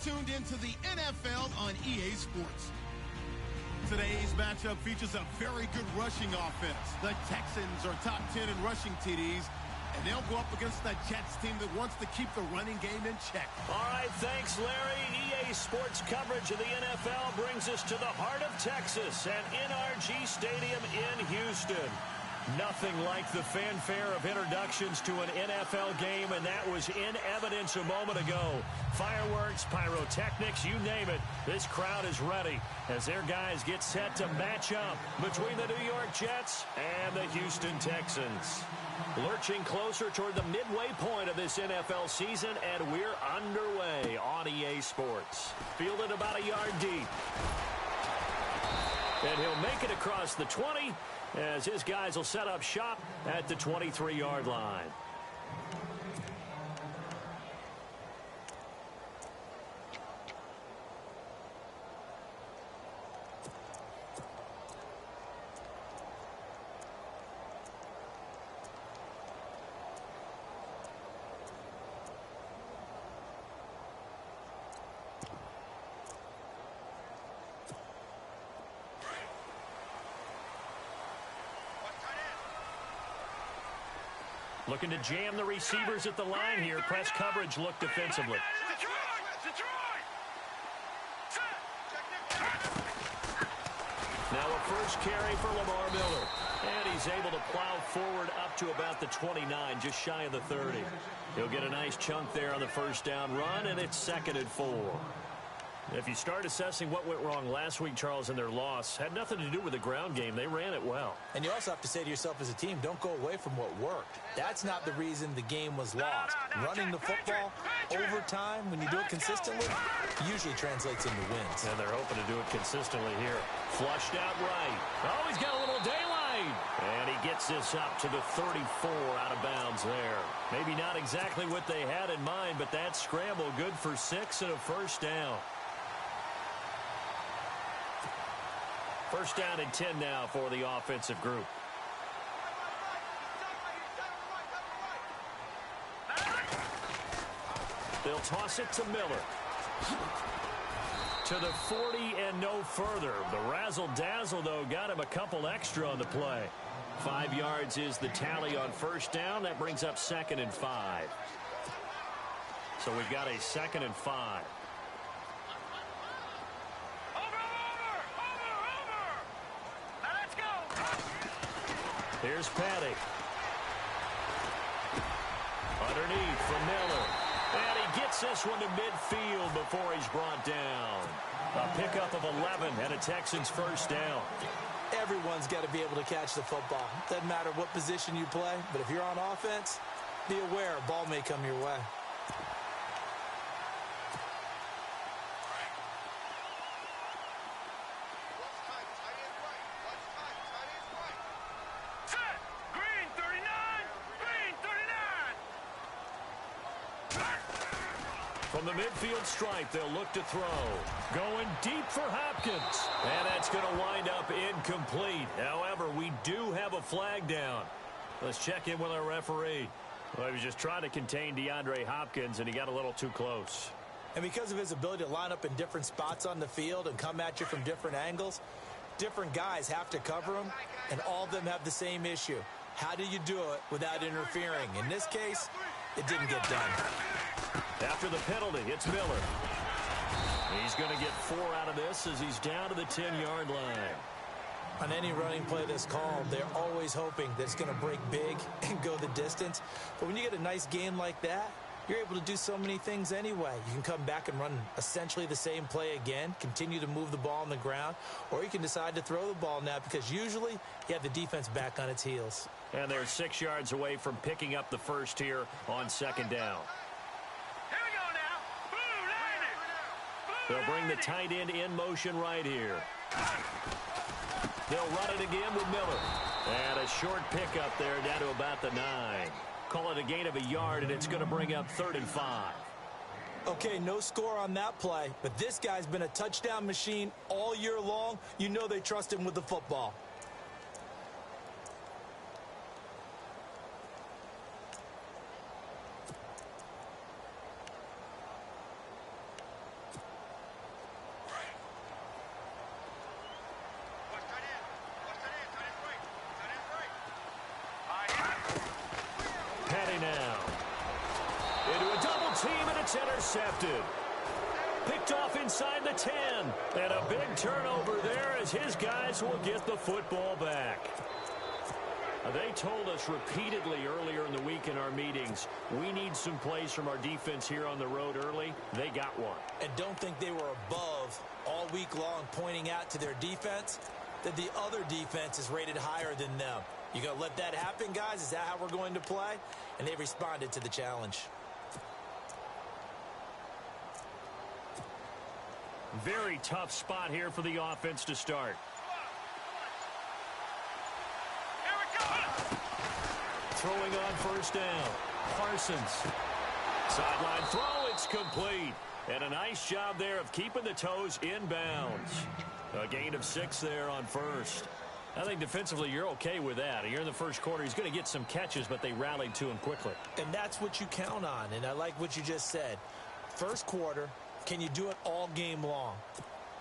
tuned into the NFL on EA Sports. Today's matchup features a very good rushing offense. The Texans are top 10 in rushing TDs, and they'll go up against the Jets team that wants to keep the running game in check. All right, thanks, Larry. EA Sports coverage of the NFL brings us to the heart of Texas at NRG Stadium in Houston. Nothing like the fanfare of introductions to an NFL game, and that was in evidence a moment ago. Fireworks, pyrotechnics, you name it. This crowd is ready as their guys get set to match up between the New York Jets and the Houston Texans. Lurching closer toward the midway point of this NFL season, and we're underway on EA Sports. Fielded about a yard deep. And he'll make it across the 20 as his guys will set up shop at the 23-yard line. Looking to jam the receivers at the line here. Press coverage look defensively. Now a first carry for Lamar Miller. And he's able to plow forward up to about the 29, just shy of the 30. He'll get a nice chunk there on the first down run, and it's 2nd and 4. If you start assessing what went wrong last week, Charles, in their loss, had nothing to do with the ground game. They ran it well. And you also have to say to yourself as a team, don't go away from what worked. That's not the reason the game was lost. Running the football over time, when you do it consistently, usually translates into wins. And they're hoping to do it consistently here. Flushed out right. Oh, he's got a little daylight. And he gets this up to the 34 out of bounds there. Maybe not exactly what they had in mind, but that scramble good for 6 and a first down. First down and 10 now for the offensive group. They'll toss it to Miller. To the 40 and no further. The razzle-dazzle, though, got him a couple extra on the play. 5 yards is the tally on first down. That brings up 2nd and 5. So we've got a 2nd and 5. Here's Patty. Underneath for Miller. And he gets this one to midfield before he's brought down. A pickup of 11 and a Texans first down. Everyone's got to be able to catch the football. Doesn't matter what position you play, but if you're on offense, be aware a ball may come your way. From the midfield stripe, they'll look to throw. Going deep for Hopkins. And that's going to wind up incomplete. However, we do have a flag down. Let's check in with our referee. Well, he was just trying to contain DeAndre Hopkins, and he got a little too close. And because of his ability to line up in different spots on the field and come at you from different angles, different guys have to cover him, and all of them have the same issue. How do you do it without interfering? In this case, it didn't get done. After the penalty, it's Miller. He's going to get 4 out of this as he's down to the 10-yard line. On any running play that's called, they're always hoping that it's going to break big and go the distance. But when you get a nice game like that, you're able to do so many things anyway. You can come back and run essentially the same play again, continue to move the ball on the ground, or you can decide to throw the ball now because usually you have the defense back on its heels. And they're 6 yards away from picking up the first here on 2nd down. They'll bring the tight end in motion right here. They'll run it again with Miller. And a short pickup there down to about the 9. Call it a gain of a yard, and it's going to bring up 3rd and 5. Okay, no score on that play, but this guy's been a touchdown machine all year long. You know they trust him with the football. It's intercepted. Picked off inside the 10. And a big turnover there as his guys will get the football back. They told us repeatedly earlier in the week in our meetings, we need some plays from our defense here on the road early. They got one. And don't think they were above all week long pointing out to their defense that the other defense is rated higher than them. You going to let that happen, guys? Is that how we're going to play? And they responded to the challenge. Very tough spot here for the offense to start. Throwing on first down. Parsons. Sideline throw. It's complete. And a nice job there of keeping the toes inbounds. A gain of 6 there on first. I think defensively you're okay with that. You're in the first quarter. He's going to get some catches, but they rallied to him quickly. And that's what you count on. And I like what you just said. First quarter, can you do it all game long?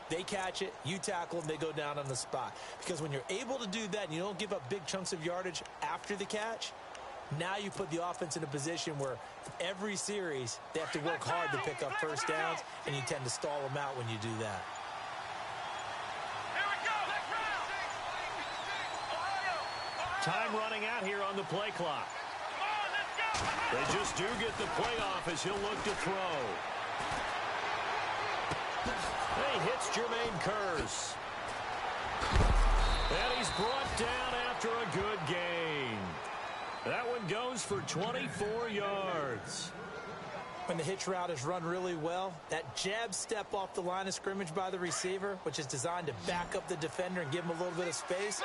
They catch it, you tackle them, they go down on the spot. Because when you're able to do that and you don't give up big chunks of yardage after the catch, now you put the offense in a position where every series they have to work hard to pick up first downs, and you tend to stall them out when you do that. Time running out here on the play clock. They just do get the play off as he'll look to throw. He hits Jermaine Kearse. And he's brought down after a good gain. That one goes for 24 yards. When the hitch route is run really well, that jab step off the line of scrimmage by the receiver, which is designed to back up the defender and give him a little bit of space,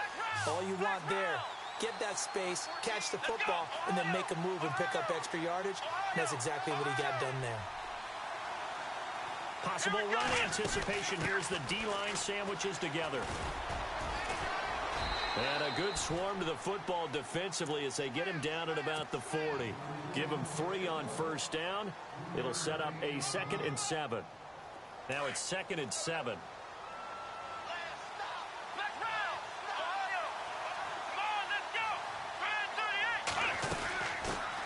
all you want there, get that space, catch the football, and then make a move and pick up extra yardage. And that's exactly what he got done there. Possible run anticipation. Here's the D-line sandwiches together. And a good swarm to the football defensively as they get him down at about the 40. Give him 3 on first down. It'll set up a 2nd and 7. Now it's 2nd and 7.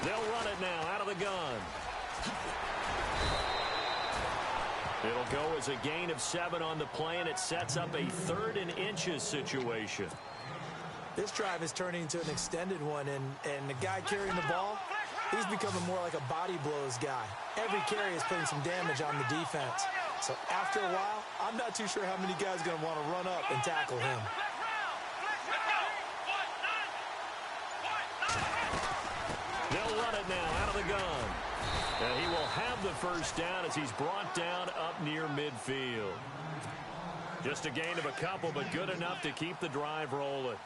They'll run it now out of the gun. It'll go as a gain of 7 on the play, and it sets up a 3rd and inches situation. This drive is turning into an extended one, and the guy carrying the ball, he's becoming more like a body blows guy. Every carry is putting some damage on the defense. So after a while, I'm not too sure how many guys are going to want to run up and tackle him. They'll run it now out of the gun. And he will have the first down as he's brought down up near midfield. Just a gain of a couple, but good enough to keep the drive rolling.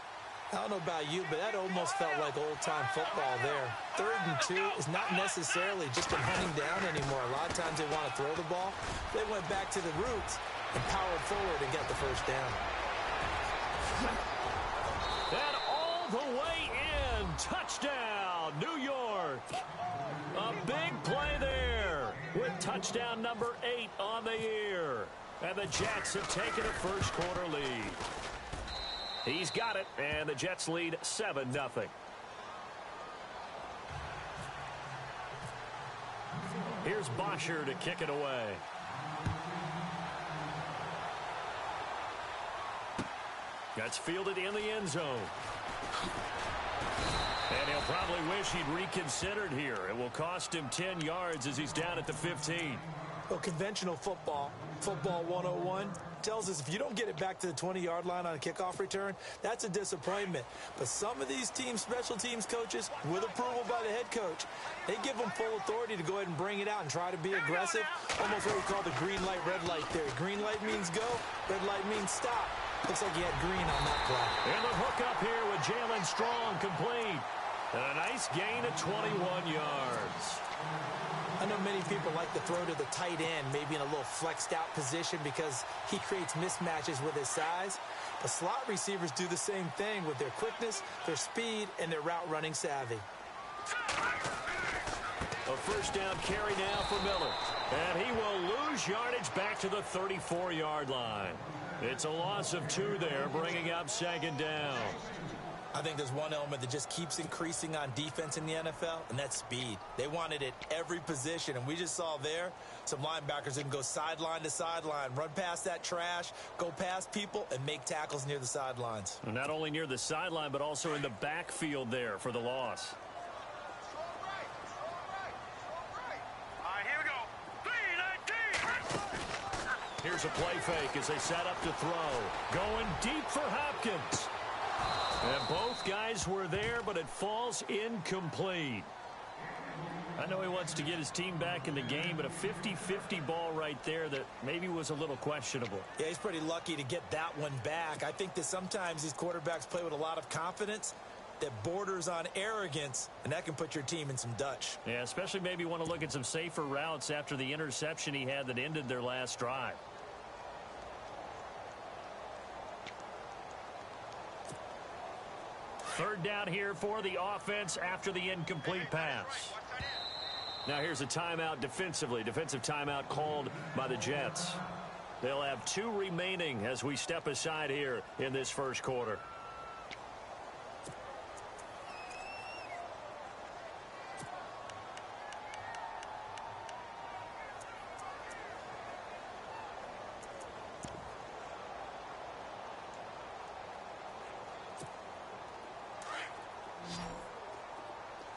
I don't know about you, but that almost felt like old-time football there. 3rd and 2 is not necessarily just a hunting down anymore. A lot of times they want to throw the ball. They went back to the roots and powered forward and got the first down. And all the way in. Touchdown, New York. A big play there with touchdown number 8 on the year. And the Jets have taken a first quarter lead. He's got it, and the Jets lead 7-0. Here's Bosher to kick it away. That's fielded in the end zone. And he'll probably wish he'd reconsidered here. It will cost him 10 yards as he's down at the 15. Well, conventional football 101, tells us if you don't get it back to the 20-yard line on a kickoff return, that's a disappointment. But some of these teams, special teams coaches, with approval by the head coach, they give them full authority to go ahead and bring it out and try to be aggressive. Almost what we call the green light, red light theory. Green light means go, red light means stop. Looks like he had green on that play. And the hook up here with Jalen Strong complete. And a nice gain of 21 yards. I know many people like to throw to the tight end, maybe in a little flexed out position because he creates mismatches with his size. But slot receivers do the same thing with their quickness, their speed, and their route running savvy. A first down carry now for Miller. And he will lose yardage back to the 34-yard line. It's a loss of 2 there, bringing up 2nd down. I think there's one element that just keeps increasing on defense in the NFL, and that's speed. They want it at every position, and we just saw there some linebackers that can go sideline to sideline, run past that trash, go past people, and make tackles near the sidelines. Not only near the sideline, but also in the backfield there for the loss. Here's a play fake as they set up to throw. Going deep for Hopkins. And both guys were there, but it falls incomplete. I know he wants to get his team back in the game, but a 50-50 ball right there that maybe was a little questionable. Yeah, he's pretty lucky to get that one back. I think that sometimes these quarterbacks play with a lot of confidence that borders on arrogance, and that can put your team in some Dutch. Yeah, especially maybe want to look at some safer routes after the interception he had that ended their last drive. Third down here for the offense after the incomplete pass. Now here's a timeout defensively. Defensive timeout called by the Jets. They'll have 2 remaining as we step aside here in this first quarter.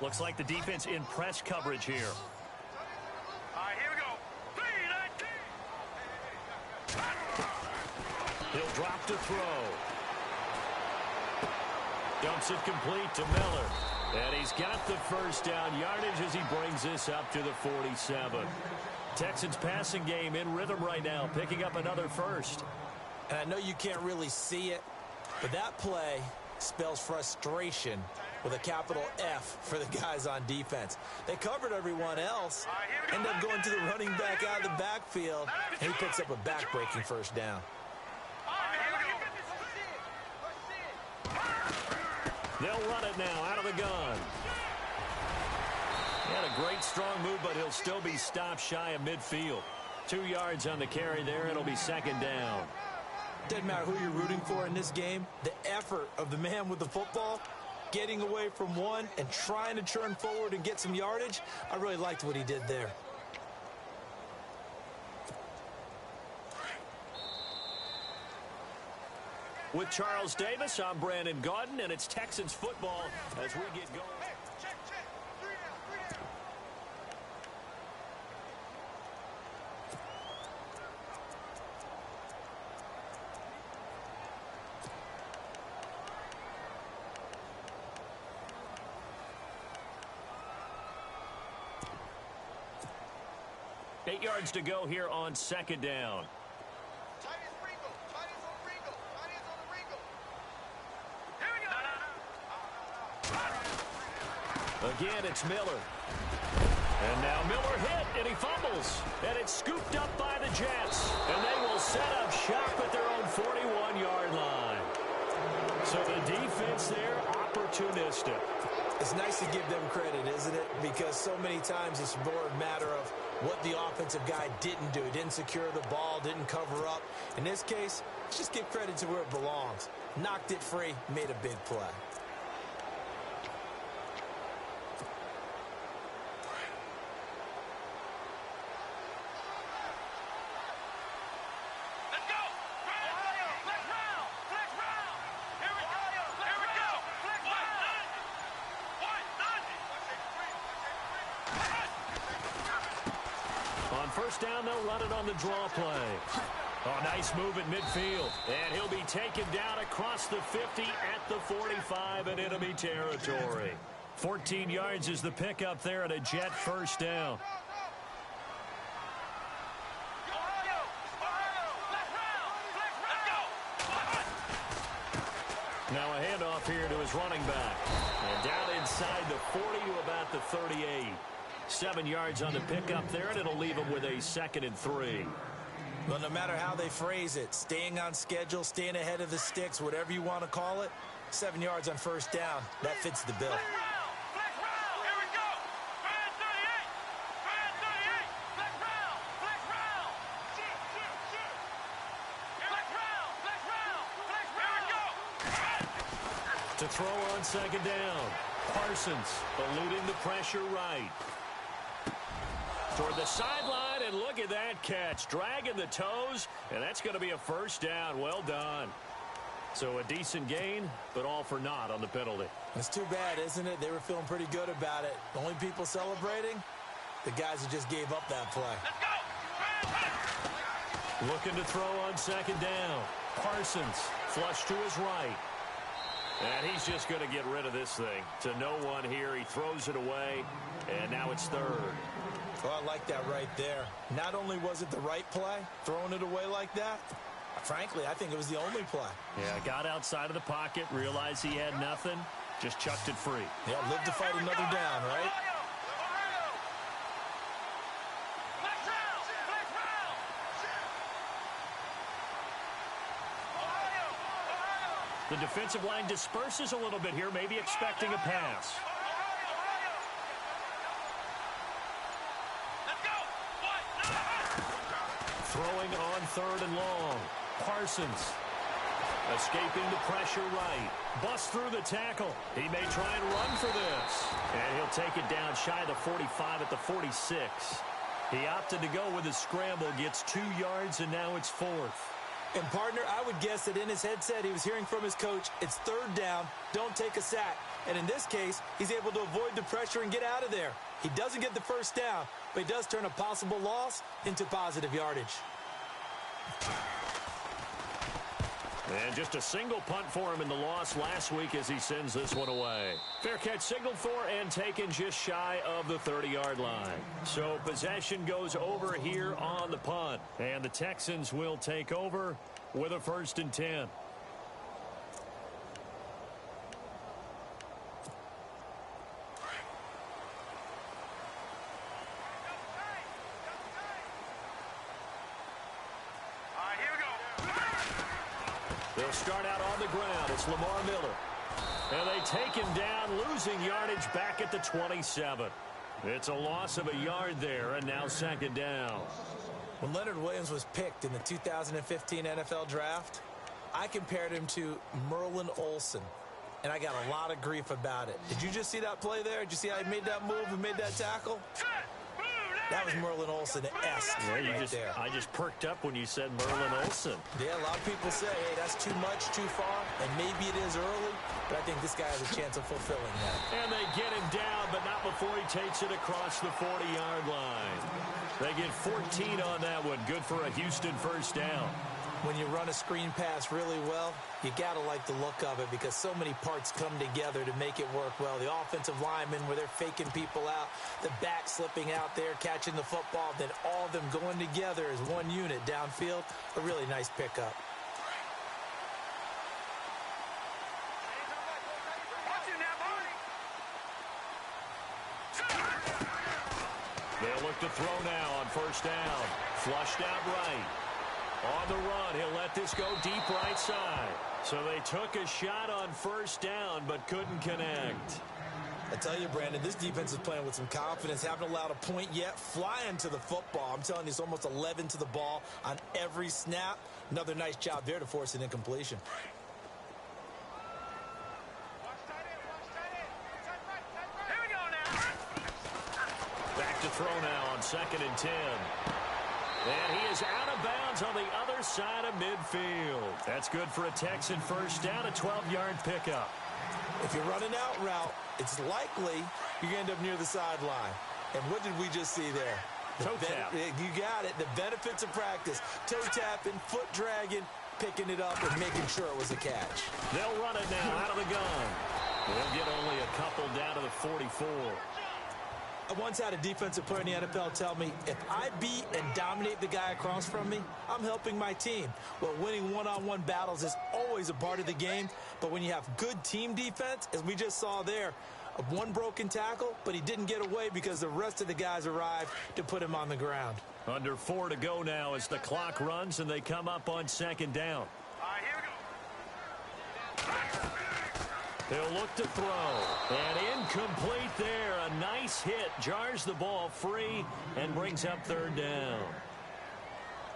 Looks like the defense in press coverage here. All right, here we go. 3-19. He'll drop to throw. Dumps it complete to Miller. And he's got the first down yardage as he brings this up to the 47. Texans passing game in rhythm right now, picking up another first. And I know you can't really see it, but that play spells frustration with a capital F for the guys on defense. They covered everyone else, end up going to the running back out of the backfield, and he picks up a back-breaking first down. They'll run it now out of the gun. He had a great strong move, but he'll still be stopped shy of midfield. 2 yards on the carry there. It'll be second down. Doesn't matter who you're rooting for in this game. The effort of the man with the football, getting away from one and trying to turn forward and get some yardage, I really liked what he did there. With Charles Davis, I'm Brandon Gaudin, and it's Texans football as we get going. 8 yards to go here on second down. Again, it's Miller. And now Miller hit, and he fumbles. And it's scooped up by the Jets. And they will set up shop at their own 41-yard line. So the defense there, opportunistic. It's nice to give them credit, isn't it? Because so many times it's more a matter of what the offensive guy didn't do. Didn't secure the ball, didn't cover up. In this case, let's just give credit to where it belongs. Knocked it free, made a big play. First down, they'll run it on the draw play. Oh, nice move at midfield. And he'll be taken down across the 50 at the 45 and enemy territory. 14 yards is the pickup there at a Jet first down. Now a handoff here to his running back. And down inside the 40 to about the 38. 7 yards on the pickup there, and it'll leave him with a 2nd and 3. Well, no matter how they phrase it, staying on schedule, staying ahead of the sticks, whatever you want to call it, 7 yards on first down, that fits the bill. To throw on second down. Parsons eluding the pressure right. Toward the sideline, and look at that catch. Dragging the toes, and that's going to be a first down. Well done. So a decent gain, but all for naught on the penalty. It's too bad, isn't it? They were feeling pretty good about it. The only people celebrating, the guys who just gave up that play. Looking to throw on second down. Parsons flush to his right. And he's just going to get rid of this thing. To no one here. He throws it away, and now it's third. Well, I like that right there. Not only was it the right play, throwing it away like that, frankly, I think it was the only play. Yeah, got outside of the pocket, realized he had nothing, just chucked it free. Yeah, live to fight another down, right? The defensive line disperses a little bit here, maybe expecting a pass. Throwing on third and long. Parsons escaping the pressure right. Busts through the tackle. He may try and run for this. And he'll take it down shy of the 45 at the 46. He opted to go with his scramble, gets 2 yards, and now it's fourth. And, partner, I would guess that in his headset he was hearing from his coach, it's third down, don't take a sack. And in this case, he's able to avoid the pressure and get out of there. He doesn't get the first down, but he does turn a possible loss into positive yardage. And just a single punt for him in the loss last week as he sends this one away. Fair catch signaled for and taken just shy of the 30-yard line. So possession goes over here on the punt. And the Texans will take over with a 1st and 10. They'll start out on the ground. It's Lamar Miller. And they take him down, losing yardage back at the 27. It's a loss of a yard there, and now second down. When Leonard Williams was picked in the 2015 NFL Draft, I compared him to Merlin Olsen, and I got a lot of grief about it. Did you just see that play there? Did you see how he made that move and made that tackle? That was Merlin Olsen-esque there. I just perked up when you said Merlin Olsen. Yeah, a lot of people say, hey, that's too much, too far, and maybe it is early, but I think this guy has a chance of fulfilling that. And they get him down, but not before he takes it across the 40-yard line. They get 14 on that one. Good for a Houston first down. When you run a screen pass really well, you got to like the look of it because so many parts come together to make it work well. The offensive linemen where they're faking people out, the back slipping out there, catching the football, then all of them going together as one unit downfield. A really nice pickup. They'll look to throw now on first down. Flushed out right. On the run, he'll let this go deep right side. So they took a shot on first down, but couldn't connect. I tell you, Brandon, this defense is playing with some confidence. Haven't allowed a point yet. Flying to the football. I'm telling you, it's almost 11 to the ball on every snap. Another nice job there to force an incompletion. Back to throw now on 2nd and 10. And he is out of bounds on the other side of midfield. That's good for a Texan first down, a 12-yard pickup. If you're running out route, it's likely you're going to end up near the sideline. And what did we just see there? Toe tap. You got it. The benefits of practice. Toe tapping, foot dragging, picking it up, and making sure it was a catch. They'll run it now out of the gun. They'll get only a couple down to the 44. I once had a defensive player in the NFL tell me, if I beat and dominate the guy across from me, I'm helping my team. Well, winning one-on-one battles is always a part of the game, but when you have good team defense, as we just saw there, one broken tackle, but he didn't get away because the rest of the guys arrived to put him on the ground. Under 4 to go now as the clock runs and they come up on second down. Here we go. He'll look to throw. And incomplete there. A nice hit. Jars the ball free and brings up third down.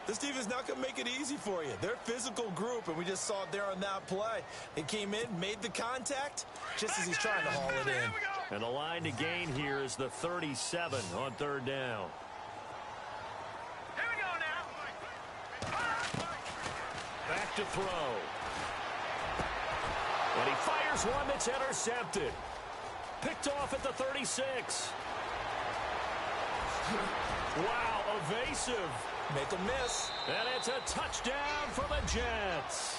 This defense is not going to make it easy for you. They're a physical group, and we just saw it there on that play. They came in, made the contact, just as he's trying to haul it in. And the line to gain here is the 37 on third down. Here we go now. Back to throw. And he fires one that's intercepted. Picked off at the 36. Wow, evasive. Make a miss. And it's a touchdown for the Jets.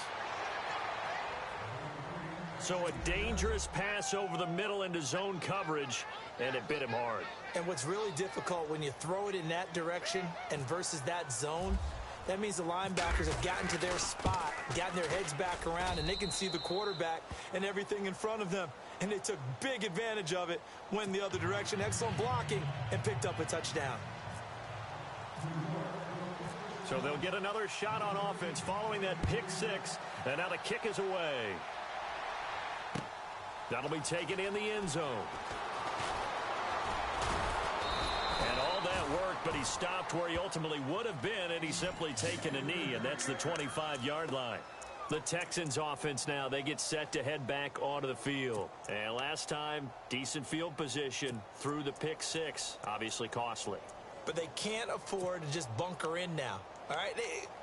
So a dangerous pass over the middle into zone coverage, and it bit him hard. And what's really difficult when you throw it in that direction and versus that zone, that means the linebackers have gotten to their spot, gotten their heads back around, and they can see the quarterback and everything in front of them. And they took big advantage of it, went the other direction, excellent blocking, and picked up a touchdown. So they'll get another shot on offense following that pick six, and now the kick is away. That'll be taken in the end zone. And all that worked, but he stopped where he ultimately would have been, and he's simply taken a knee, and that's the 25-yard line. The Texans offense now, they get set to head back onto the field. And last time, decent field position through the pick six, obviously costly. But they can't afford to just bunker in now. All right,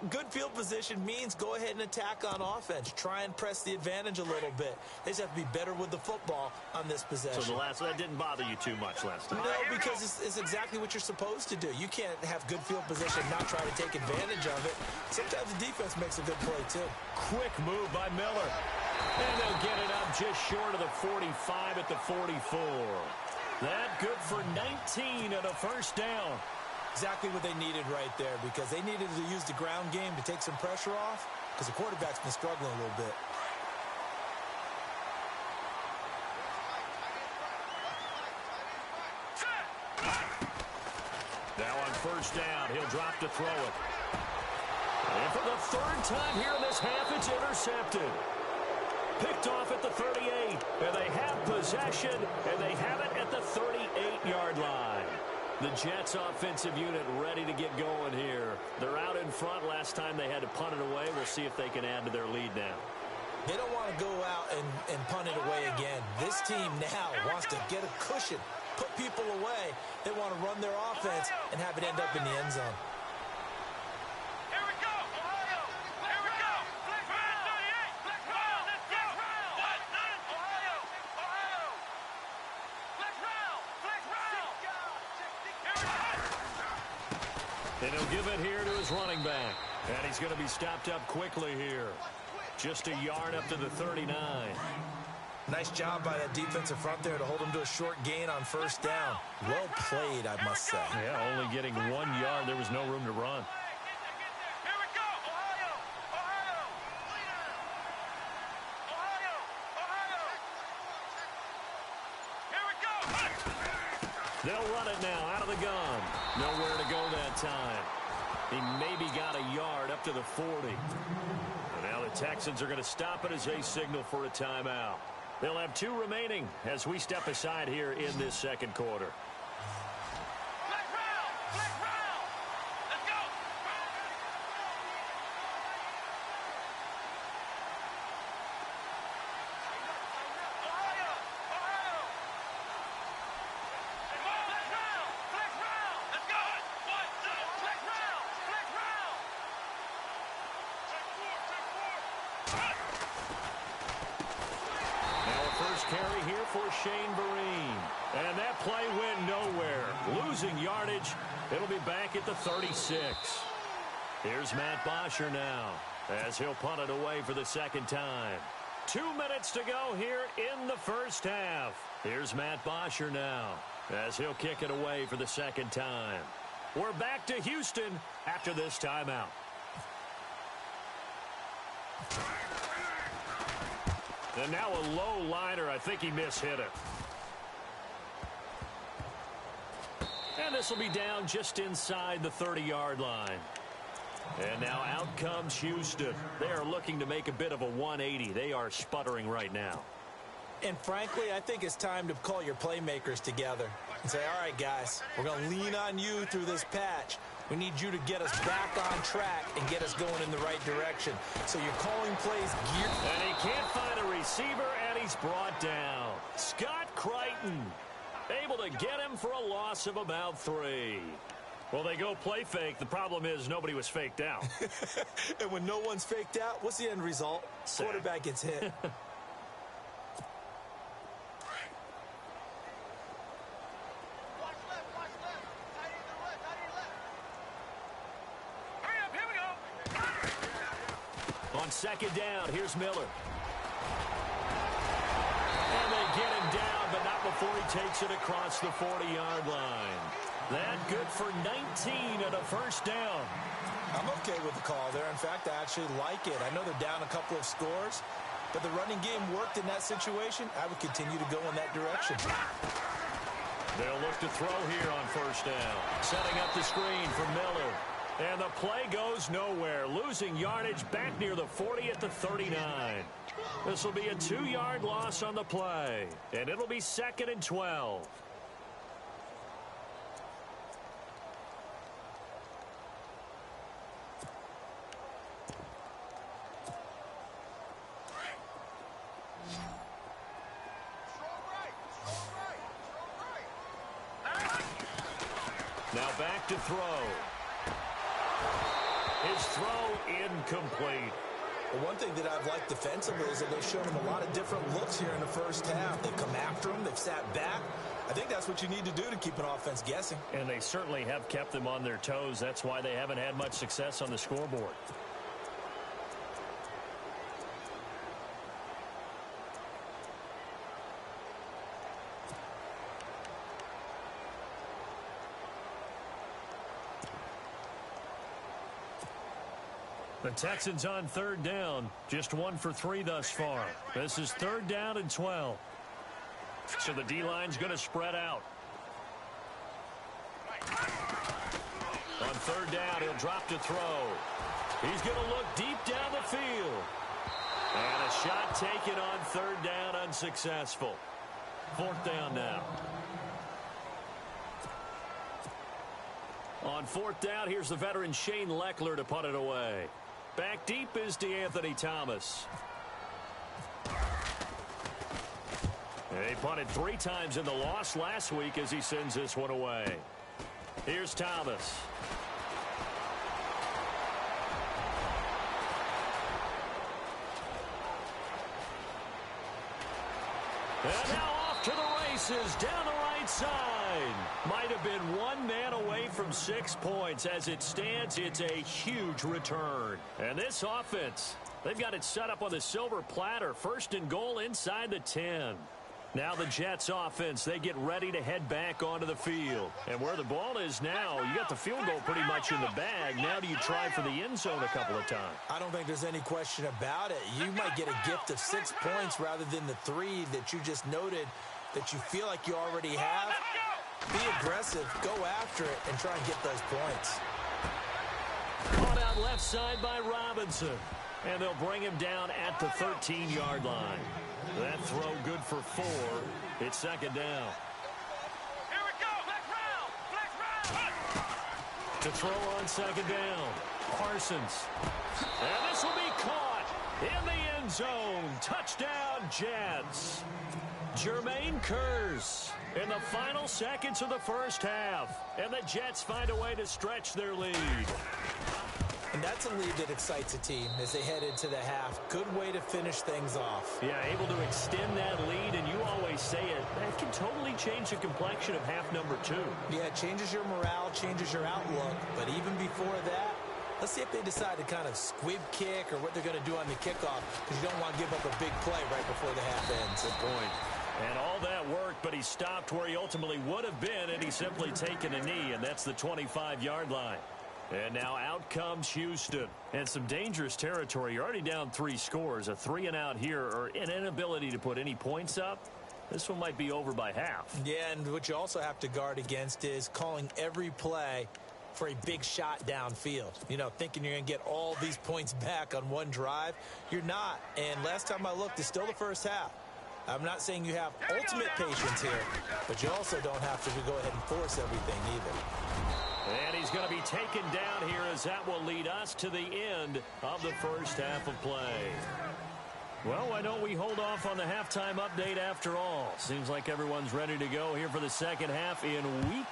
good field position means go ahead and attack on offense. Try and press the advantage a little bit. They just have to be better with the football on this possession. So that didn't bother you too much last time? No, because it's exactly what you're supposed to do. You can't have good field position and not try to take advantage of it. Sometimes the defense makes a good play, too. Quick move by Miller. And they'll get it up just short of the 45 at the 44. That good for 19 and a first down. Exactly what they needed right there, because they needed to use the ground game to take some pressure off, because the quarterback's been struggling a little bit. Now on first down, he'll drop to throw it. And for the third time here in this half, it's intercepted. Picked off at the 38, and they have possession, and they have it at the 38-yard line. The Jets offensive unit ready to get going here. They're out in front. Last time they had to punt it away. We'll see if they can add to their lead now. They don't want to go out and punt it away again. This team now wants to get a cushion, put people away. They want to run their offense and have it end up in the end zone. Here we go, Ohio. Here we go. Flex round 38. Flex round. Let's go. Ohio. Ohio. Flex round. Flex round. Here we go. And he'll give it here to his running back. And he's going to be stopped up quickly here. Just a yard up to the 39. Nice job by that defensive front there to hold him to a short gain on first down. Well played, I must say. Yeah, only getting 1 yard. There was no room to run. Here we go, Ohio. Ohio. Ohio. Ohio. Here we go. They'll run it now out of the gun. Nowhere to go that time. He maybe got a yard up to the 40. And now the Texans are going to stop it as they signal for a timeout. They'll have 2 remaining as we step aside here in this second quarter. Flex round. Flex round. Let's go. Ohio. Ohio. Flex round. Flex round. Let's go. 1, 2. Flex round. Flex round. Check 4. Check 4. Now a first carry here for Shane Vereen. And that play went nowhere. Losing yardage. It'll be back at the 36. Here's Matt Bosher now as he'll punt it away for the second time. 2 minutes to go here in the first half. Here's Matt Bosher now as he'll kick it away for the second time. We're back to Houston after this timeout. And now a low liner. I think he mishit it. And this will be down just inside the 30-yard line. And now out comes Houston. They are looking to make a bit of a 180. They are sputtering right now. And frankly, I think it's time to call your playmakers together. and say, all right, guys, we're going to lean on you through this patch. We need you to get us back on track and get us going in the right direction. So you're calling plays geared. And he can't find a receiver, and he's brought down. Scott Crichton able to get him for a loss of about 3. Well, they go play fake. The problem is nobody was faked out. And when no one's faked out, what's the end result? Sack. Quarterback gets hit. On second down, here's Miller. And they get him down, but not before he takes it across the 40-yard line. That good for 19 and a first down. I'm okay with the call there. In fact, I actually like it. I know they're down a couple of scores, but the running game worked in that situation. I would continue to go in that direction. They'll look to throw here on first down. Setting up the screen for Miller. And the play goes nowhere. Losing yardage back near the 40 at the 39. This will be a 2-yard loss on the play. And it'll be 2nd and 12. Now back to throw. His throw incomplete. Well, one thing that I've liked defensively is that they've shown him a lot of different looks here in the first half. They've come after him. They've sat back. I think that's what you need to do to keep an offense guessing. And they certainly have kept them on their toes. That's why they haven't had much success on the scoreboard. The Texans on third down, just 1 for 3 thus far. This is 3rd down and 12. So the D-line's going to spread out. On 3rd down, he'll drop to throw. He's going to look deep down the field. And a shot taken on 3rd down, unsuccessful. 4th down now. On 4th down, here's the veteran Shane Leckler to punt it away. Back deep is DeAnthony Thomas. He punted 3 times in the loss last week as he sends this one away. Here's Thomas. And now off to the races down the right side. Might have been 1 man away from 6 points. As it stands, it's a huge return. And this offense, they've got it set up on the silver platter. 1st and goal inside the 10. Now the Jets offense, they get ready to head back onto the field. And where the ball is now, you got the field goal pretty much in the bag. Now do you try for the end zone a couple of times? I don't think there's any question about it. You might get a gift of 6 points rather than the 3 that you just noted that you feel like you already have. Be aggressive, go after it, and try and get those points. Caught out left side by Robinson. And they'll bring him down at the 13-yard line. That throw good for 4. It's 2nd down. Here we go. Flex round. To throw on 2nd down. Parsons. And this will be caught in the end zone. Touchdown, Jets. Jermaine Kearse in the final seconds of the first half. And the Jets find a way to stretch their lead. And that's a lead that excites a team as they head into the half. Good way to finish things off. Yeah, able to extend that lead, and you always say it, that can totally change the complexion of half number 2. Yeah, it changes your morale, changes your outlook. But even before that, let's see if they decide to kind of squib kick or what they're going to do on the kickoff, because you don't want to give up a big play right before the half ends. Good point. And all that worked, but he stopped where he ultimately would have been, and he's simply taken a knee, and that's the 25-yard line. And now out comes Houston. And some dangerous territory. You're already down 3 scores. A 3-and-out here, or an inability to put any points up. This one might be over by half. Yeah, and what you also have to guard against is calling every play for a big shot downfield. You know, thinking you're going to get all these points back on one drive. You're not. And last time I looked, it's still the first half. I'm not saying you have ultimate patience here, but you also don't have to go ahead and force everything either. And he's going to be taken down here as that will lead us to the end of the first half of play. Well, why don't we hold off on the halftime update after all? Seems like everyone's ready to go here for the second half in Week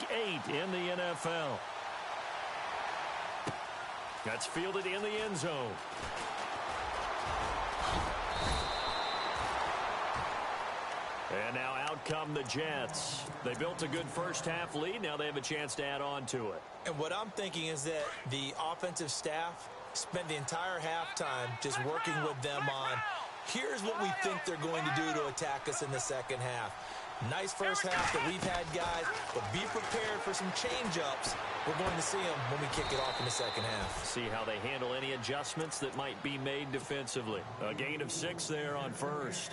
8 in the NFL. That's fielded in the end zone. And now out come the Jets. They built a good first half lead. Now they have a chance to add on to it. And what I'm thinking is that the offensive staff spent the entire halftime just working with them on, here's what we think they're going to do to attack us in the second half. Nice first half that we've had, guys, but be prepared for some change-ups. We're going to see them when we kick it off in the second half. See how they handle any adjustments that might be made defensively. A gain of 6 there on first.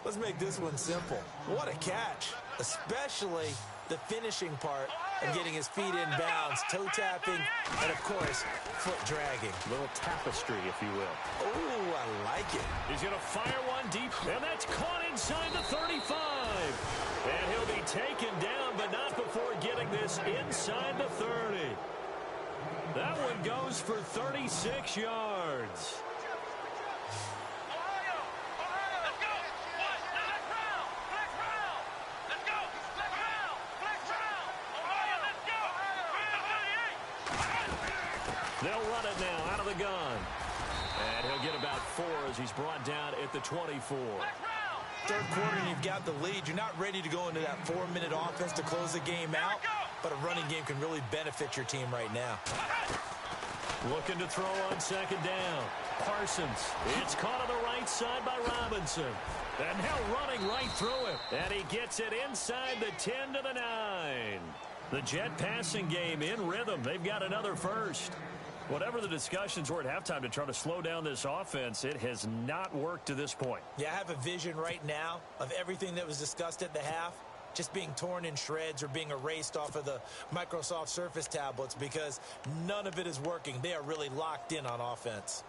Let's make this one simple. What a catch, especially the finishing part of getting his feet in bounds, toe tapping, and, of course, foot dragging. Little tapestry, if you will. Oh, I like it. He's going to fire one deep, and that's caught inside the 35. And he'll be taken down, but not before getting this inside the 30. That one goes for 36 yards. They'll run it now out of the gun. And he'll get about 4 as he's brought down at the 24. Third quarter, and you've got the lead. You're not ready to go into that 4-minute offense to close the game out, but a running game can really benefit your team right now. Looking to throw on second down. Parsons. It's caught on the right side by Robinson. And now running right through him. And he gets it inside the 10 to the 9. The Jet passing game in rhythm. They've got another first. Whatever the discussions were at halftime to try to slow down this offense, it has not worked to this point. Yeah, I have a vision right now of everything that was discussed at the half just being torn in shreds or being erased off of the Microsoft Surface tablets because none of it is working. They are really locked in on offense.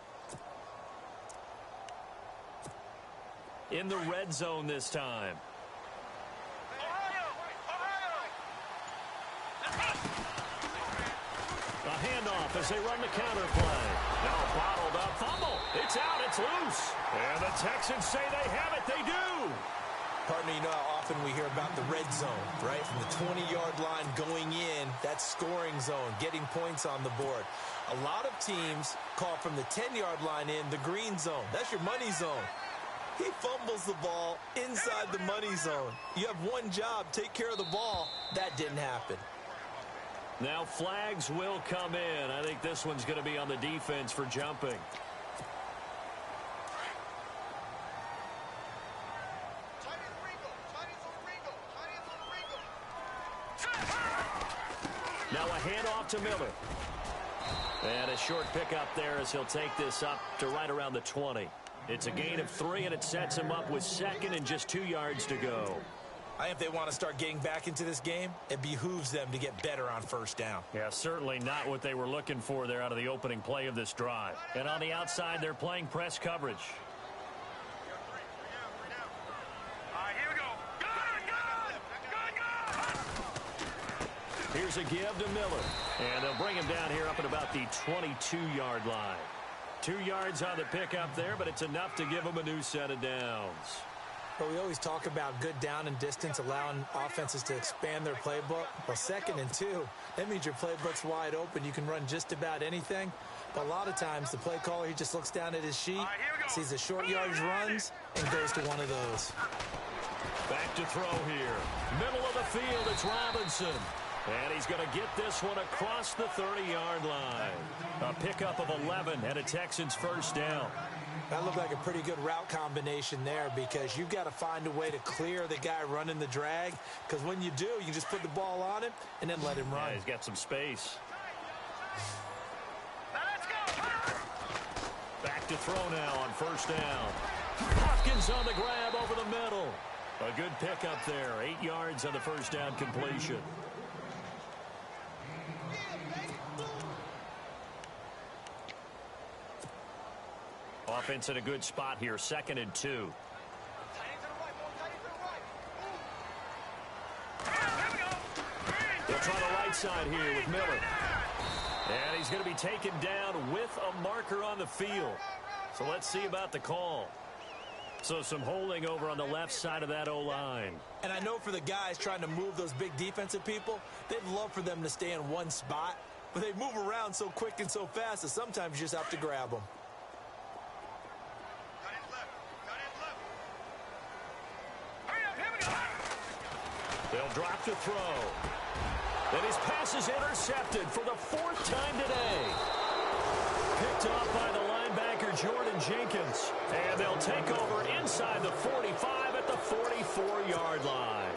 In the red zone this time. A handoff as they run the counter play. Now bottled up fumble. It's out. It's loose. And the Texans say they have it. They do. Partner, you know how often we hear about the red zone, right? From the 20-yard line going in, that's scoring zone, getting points on the board. A lot of teams call from the 10-yard line in the green zone. That's your money zone. He fumbles the ball inside the money zone. You have one job, take care of the ball. That didn't happen. Now flags will come in. I think this one's going to be on the defense for jumping. Now a handoff to Miller. And a short pickup there as he'll take this up to right around the 20. It's a gain of 3, and it sets him up with second and just 2 yards to go. I think if they want to start getting back into this game, it behooves them to get better on first down. Yeah, certainly not what they were looking for there out of the opening play of this drive. And on the outside, they're playing press coverage. Here's a give to Miller. And they'll bring him down here up at about the 22-yard line. 2 yards on the pickup there, but it's enough to give him a new set of downs. But we always talk about good down and distance, allowing offenses to expand their playbook. Well, 2nd and 2, that means your playbook's wide open. You can run just about anything. But a lot of times, the play caller, he just looks down at his sheet, sees the short yardage runs, and goes to one of those. Back to throw here. Middle of the field, it's Robinson. And he's going to get this one across the 30-yard line. A pickup of 11 and a Texans first down. That looked like a pretty good route combination there because you've got to find a way to clear the guy running the drag, because when you do, you just put the ball on him and then let him run. Yeah, he's got some space. Back to throw now on first down. Hopkins on the grab over the middle. A good pickup there. 8 yards on the first down completion. Offense in a good spot here, 2nd and 2. try the right side here with Miller. And he's going to be taken down with a marker on the field. So let's see about the call. So some holding over on the left side of that O-line. And I know for the guys trying to move those big defensive people, they'd love for them to stay in one spot. But they move around so quick and so fast that sometimes you just have to grab them. They'll drop to throw. And his pass is intercepted for the 4th time today. Picked off by the linebacker Jordan Jenkins. And they'll take over inside the 45 at the 44-yard line.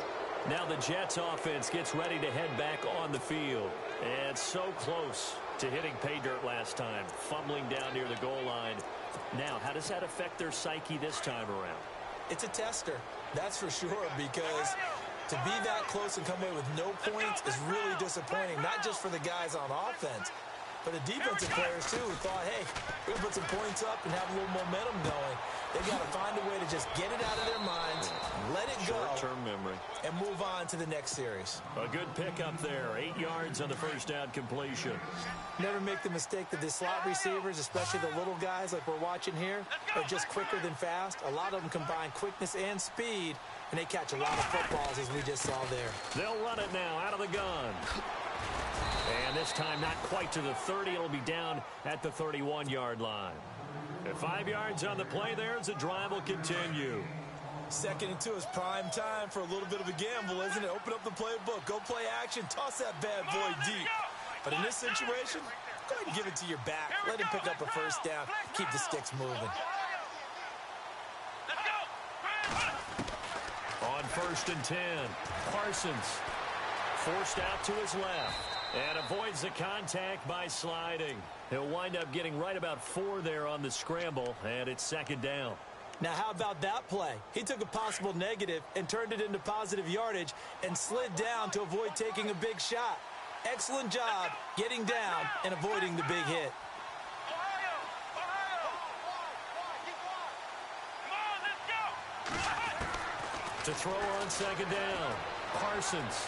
Now the Jets offense gets ready to head back on the field. And so close to hitting pay dirt last time. Fumbling down near the goal line. Now, how does that affect their psyche this time around? It's a tester, that's for sure, because to be that close and come away with no points is really disappointing, not just for the guys on offense, but the defensive players, too, who thought, hey, we're going to put some points up and have a little momentum going. They've got to find a way to just get it out of their minds, let it go, short-term memory, and move on to the next series. A good pickup there, 8 yards on the first down completion. Never make the mistake that the slot receivers, especially the little guys like we're watching here, are just quicker than fast. A lot of them combine quickness and speed, and they catch a lot of footballs, as we just saw there. They'll run it now out of the gun. And this time not quite to the 30. It'll be down at the 31-yard line. At 5 yards on the play there as the drive will continue. 2nd and 2 is prime time for a little bit of a gamble, isn't it? Open up the playbook, go play action, toss that bad boy deep. But in this situation, go ahead and give it to your back. Let him pick up a first down. Keep the sticks moving. On 1st and 10, Parsons forced out to his left and avoids the contact by sliding. He'll wind up getting right about 4 there on the scramble, and it's 2nd down. Now, how about that play? He took a possible negative and turned it into positive yardage and slid down to avoid taking a big shot. Excellent job getting down and avoiding the big hit. To throw on 2nd down, Parsons.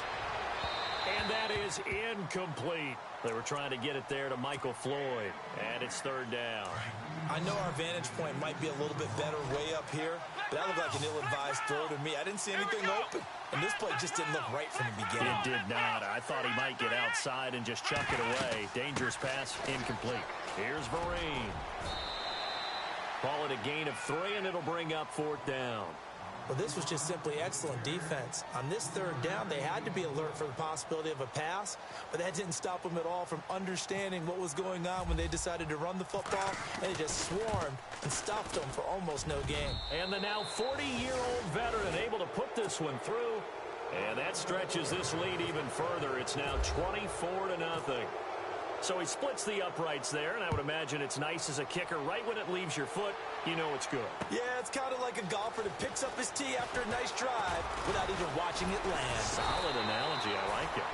And that is incomplete. They were trying to get it there to Michael Floyd, and it's 3rd down. I know our vantage point might be a little bit better way up here, but that looked like an ill-advised throw to me. I didn't see anything open, and this play just didn't look right from the beginning. It did not. I thought he might get outside and just chuck it away. Dangerous pass, incomplete. Here's Vereen. Call it a gain of 3, and it'll bring up 4th down. Well, this was just simply excellent defense. On this 3rd down, they had to be alert for the possibility of a pass, but that didn't stop them at all from understanding what was going on when they decided to run the football, and they just swarmed and stuffed them for almost no gain. And the now 40-year-old veteran able to put this one through, and that stretches this lead even further. It's now 24-0. So he splits the uprights there, and I would imagine it's nice as a kicker. Right when it leaves your foot, you know it's good. Yeah, it's kind of like a golfer that picks up his tee after a nice drive without even watching it land. Solid analogy. I like it.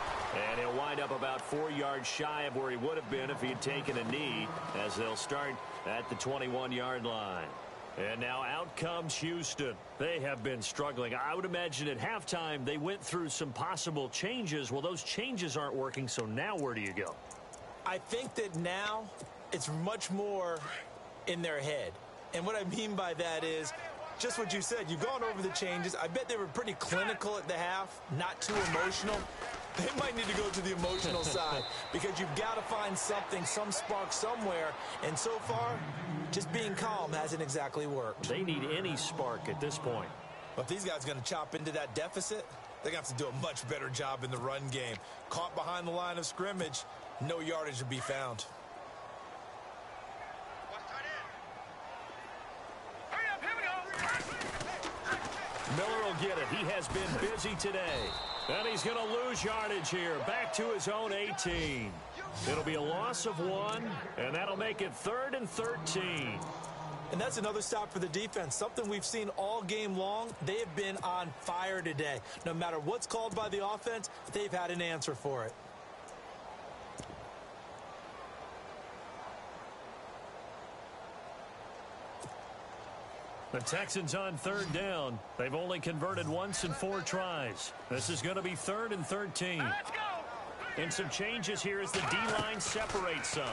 And he'll wind up about 4 yards shy of where he would have been if he had taken a knee, as they'll start at the 21-yard line. And now out comes Houston. They have been struggling. I would imagine at halftime they went through some possible changes. Well, those changes aren't working, so now where do you go? I think that now it's much more in their head. And what I mean by that is just what you said. You've gone over the changes. I bet they were pretty clinical at the half, not too emotional. They might need to go to the emotional side because you've got to find something, some spark somewhere. And so far, just being calm hasn't exactly worked. They need any spark at this point. But if these guys are going to chop into that deficit, they're going to have to do a much better job in the run game. Caught behind the line of scrimmage, no yardage to be found. Miller will get it. He has been busy today. And he's going to lose yardage here. Back to his own 18. It'll be a loss of 1, and that'll make it 3rd and 13. And that's another stop for the defense. Something we've seen all game long. They have been on fire today. No matter what's called by the offense, they've had an answer for it. The Texans on 3rd down. They've only converted once in 4 tries. This is going to be 3rd and 13. Let's go. And some changes here as the D-line separates some.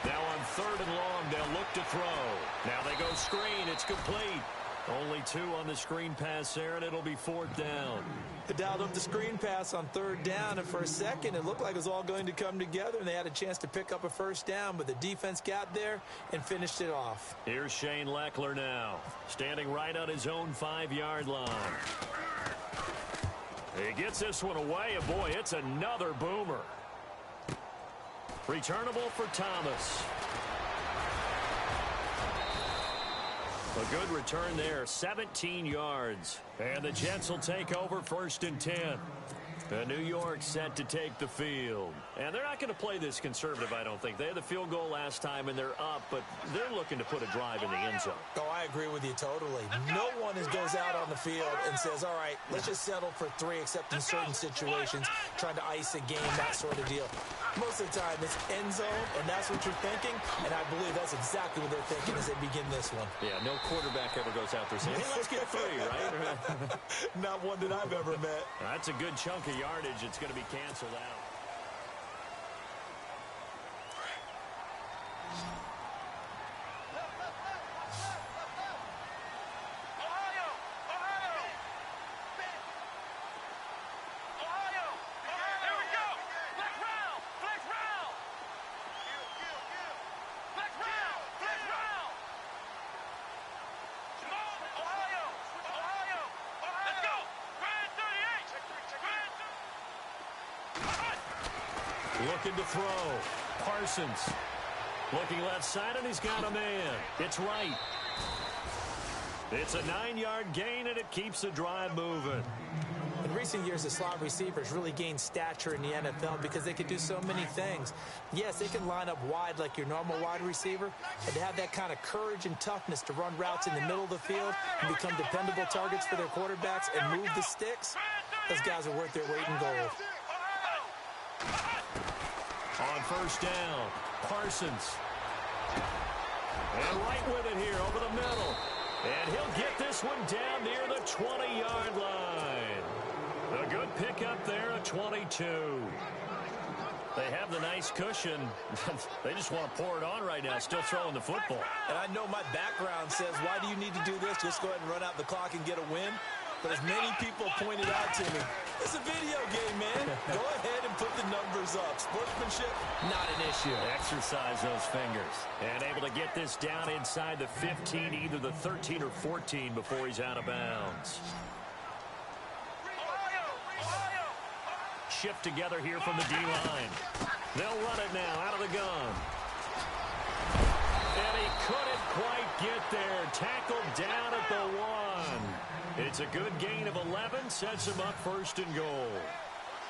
Now on 3rd and long, they'll look to throw. Now they go screen. It's complete. Only 2 on the screen pass there, and it'll be 4th down. They dialed up the screen pass on 3rd down, and for a second, it looked like it was all going to come together, and they had a chance to pick up a 1st down, but the defense got there and finished it off. Here's Shane Leckler now, standing right on his own 5-yard line. He gets this one away, and boy, it's another boomer. Returnable for Thomas. A good return there, 17 yards. And the Jets will take over 1st and 10. New York set to take the field. And they're not going to play this conservative, I don't think. They had the field goal last time, and they're up, but they're looking to put a drive in the end zone. Oh, I agree with you totally. No one goes out on the field and says, all right, let's just settle for 3, except in certain situations, trying to ice a game, that sort of deal. Most of the time, it's end zone, and that's what you're thinking, and I believe that's exactly what they're thinking as they begin this one. Yeah, no quarterback ever goes out there saying, hey, let's get 3, right? Not one that I've ever met. That's a good chunk of yardage. It's going to be canceled out. Looking to throw. Parsons. Looking left side, and he's got a man. It's right. It's a 9-yard gain, and it keeps the drive moving. In recent years, the slot receivers really gained stature in the NFL because they could do so many things. Yes, they can line up wide like your normal wide receiver, but to have that kind of courage and toughness to run routes in the middle of the field and become dependable targets for their quarterbacks and move the sticks, those guys are worth their weight in gold. On 1st down, Parsons. And right with it here over the middle. And he'll get this one down near the 20-yard line. A good pickup there at 22. They have the nice cushion. They just want to pour it on right now, still throwing the football. And I know my background says, why do you need to do this? Just go ahead and run out the clock and get a win. But as many people pointed out to me, it's a video game, man. Go ahead and put the numbers up. Sportsmanship, not an issue. Exercise those fingers. And able to get this down inside the 15, either the 13 or 14 before he's out of bounds. Shift together here from the D-line. They'll run it now out of the gun. And he couldn't quite get there. Tackled down at the 1. It's a good gain of 11, sets him up 1st and goal.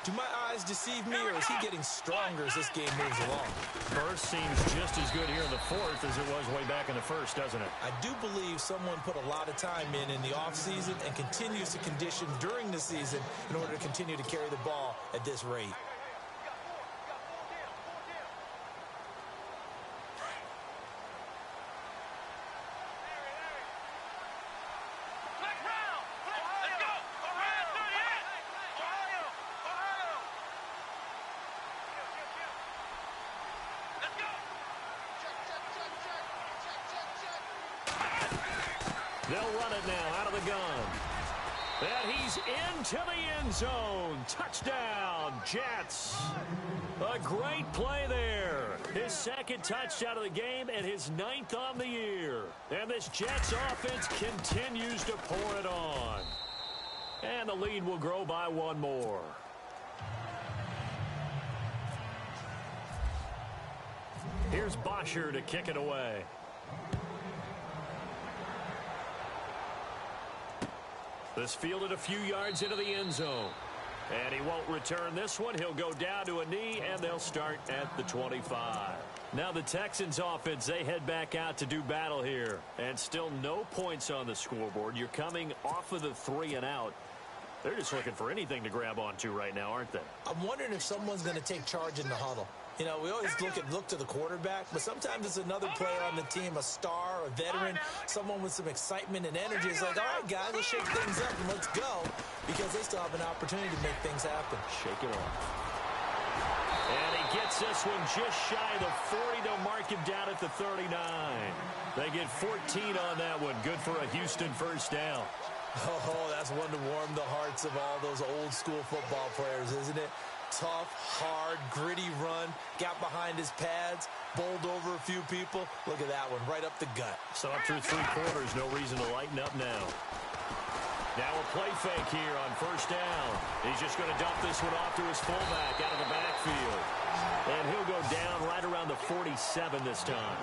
Do my eyes deceive me, or is he getting stronger as this game moves along? First seems just as good here in the 4th as it was way back in the 1st, doesn't it? I do believe someone put a lot of time in the offseason and continues to condition during the season in order to continue to carry the ball at this rate. They'll run it now out of the gun. And he's into the end zone. Touchdown, Jets. A great play there. His 2nd touchdown of the game and his 9th on the year. And this Jets offense continues to pour it on. And the lead will grow by 1 more. Here's Bosher to kick it away. This fielded a few yards into the end zone. And he won't return this one. He'll go down to a knee, and they'll start at the 25. Now the Texans offense, they head back out to do battle here. And still no points on the scoreboard. You're coming off of the 3 and out. They're just looking for anything to grab onto right now, aren't they? I'm wondering if someone's going to take charge in the huddle. You know, we always look to the quarterback, but sometimes it's another player on the team, a star, a veteran, someone with some excitement and energy. It's like, all right, guys, let's shake things up and let's go, because they still have an opportunity to make things happen. Shake it off. And he gets this one just shy of the 40. They'll mark him down at the 39. They get 14 on that one. Good for a Houston first down. Oh, that's one to warm the hearts of all those old-school football players, isn't it? Tough, hard, gritty run, got behind his pads, bowled over a few people. Look at that one, right up the gut. So up through 3 quarters, no reason to lighten up now. Now a play fake here on first down. He's just going to dump this one off to his fullback out of the backfield. And he'll go down right around the 47 this time.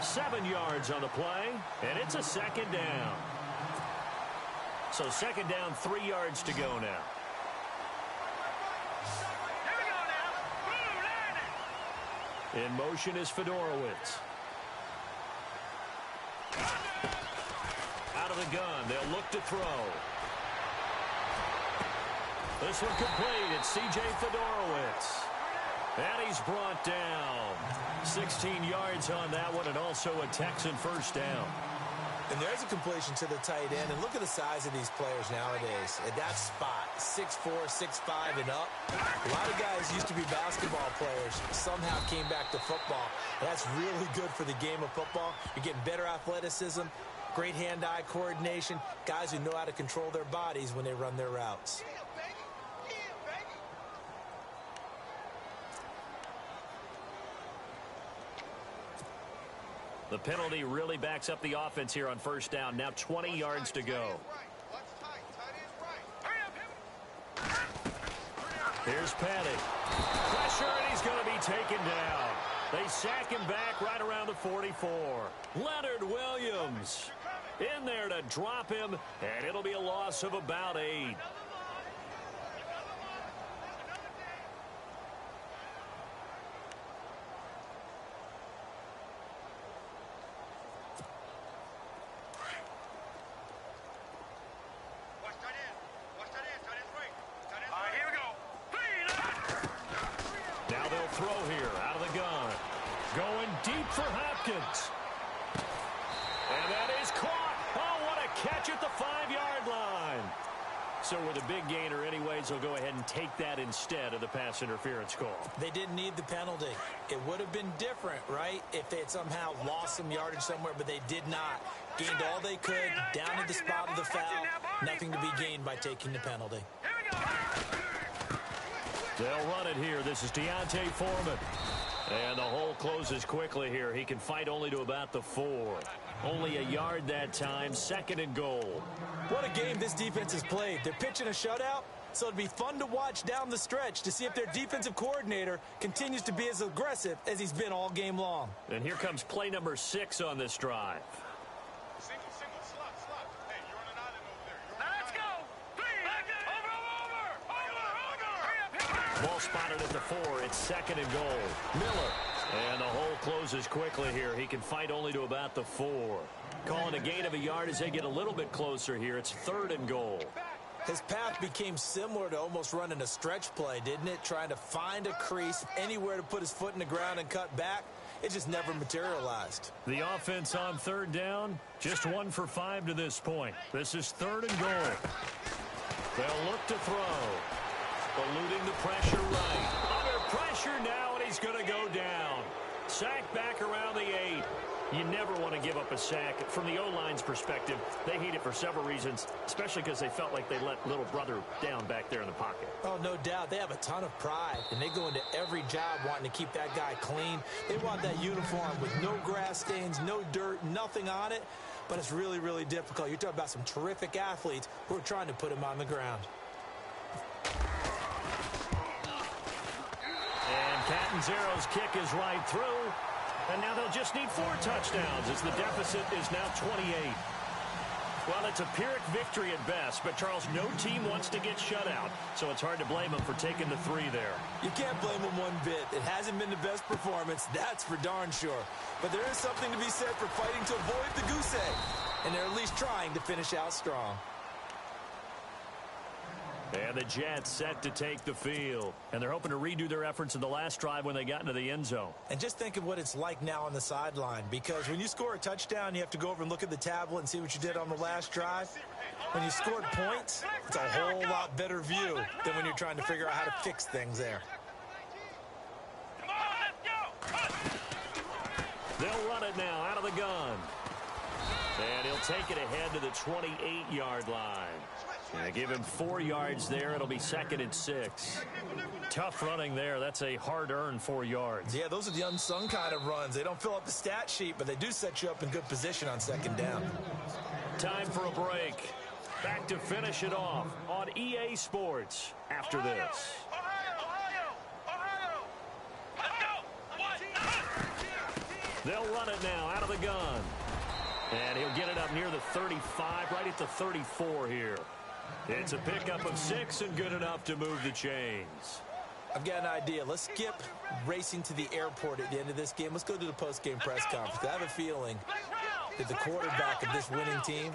7 yards on the play, and it's a second down. So second down, 3 yards to go now. Here we go now. Blue line. In motion is Fedorowicz. Out of the gun, they'll look to throw. This one complete. It's C.J. Fedorowicz. And he's brought down. 16 yards on that one, and also a Texan first down. And there's a completion to the tight end. And look at the size of these players nowadays. At that spot, 6'4", 6'5", and up. A lot of guys used to be basketball players, somehow came back to football. And that's really good for the game of football. You're getting better athleticism, great hand-eye coordination, guys who know how to control their bodies when they run their routes. The penalty really backs up the offense here on first down. Now 20 yards to go. Here's Petty. Pressure, and he's going to be taken down. They sack him back right around the 44. Leonard Williams in there to drop him, and it'll be a loss of about 8. Throw here out of the gun. Going deep for Hopkins. And that is caught. Oh, what a catch at the 5-yard line. So with a big gainer anyways, they'll go ahead and take that instead of the pass interference call. They didn't need the penalty. It would have been different, right, if they had somehow lost some yardage somewhere, but they did not. Gained all they could, down to the spot of the foul. Nothing to be gained by taking the penalty. They'll run it here. This is Deontay Foreman. And the hole closes quickly here. He can fight only to about the 4. Only a yard that time. 2nd and goal. What a game this defense has played. They're pitching a shutout, so it'll be fun to watch down the stretch to see if their defensive coordinator continues to be as aggressive as he's been all game long. And here comes play number 6 on this drive. Ball spotted at the 4. It's 2nd and goal. Miller. And the hole closes quickly here. He can fight only to about the 4. Calling a gain of a yard as they get a little bit closer here. It's 3rd and goal. His path became similar to almost running a stretch play, didn't it? Trying to find a crease, anywhere to put his foot in the ground and cut back. It just never materialized. The offense on 3rd down, just 1 for 5 to this point. This is 3rd and goal. They'll look to throw. Eluding the pressure right. Under pressure now, and he's going to go down. Sack back around the 8. You never want to give up a sack. From the O-line's perspective, they hate it for several reasons, especially because they felt like they let little brother down back there in the pocket. Oh, no doubt. They have a ton of pride, and they go into every job wanting to keep that guy clean. They want that uniform with no grass stains, no dirt, nothing on it, but it's really, really difficult. You're talking about some terrific athletes who are trying to put him on the ground. And Catanzaro's kick is right through. And now they'll just need 4 touchdowns as the deficit is now 28. Well, it's a Pyrrhic victory at best, but Charles, no team wants to get shut out, so it's hard to blame them for taking the 3 there. You can't blame them one bit. It hasn't been the best performance, that's for darn sure. But there is something to be said for fighting to avoid the goose egg, and they're at least trying to finish out strong. And the Jets set to take the field. And they're hoping to redo their efforts in the last drive when they got into the end zone. And just think of what it's like now on the sideline. Because when you score a touchdown, you have to go over and look at the tablet and see what you did on the last drive. When you scored points, it's a whole lot better view than when you're trying to figure out how to fix things there. They'll run it now out of the gun. And he'll take it ahead to the 28-yard line. And give him 4 yards there. It'll be 2nd and 6. Tough running there. That's a hard-earned 4 yards. Yeah, those are the unsung kind of runs. They don't fill up the stat sheet, but they do set you up in good position on 2nd down. Time for a break. Back to finish it off on EA Sports after this. They'll run it now out of the gun. And he'll get it up near the 35, right at the 34 here. It's a pickup of 6 and good enough to move the chains. I've got an idea. Let's skip racing to the airport at the end of this game. Let's go to the post-game press conference. I have a feeling that the quarterback of this winning team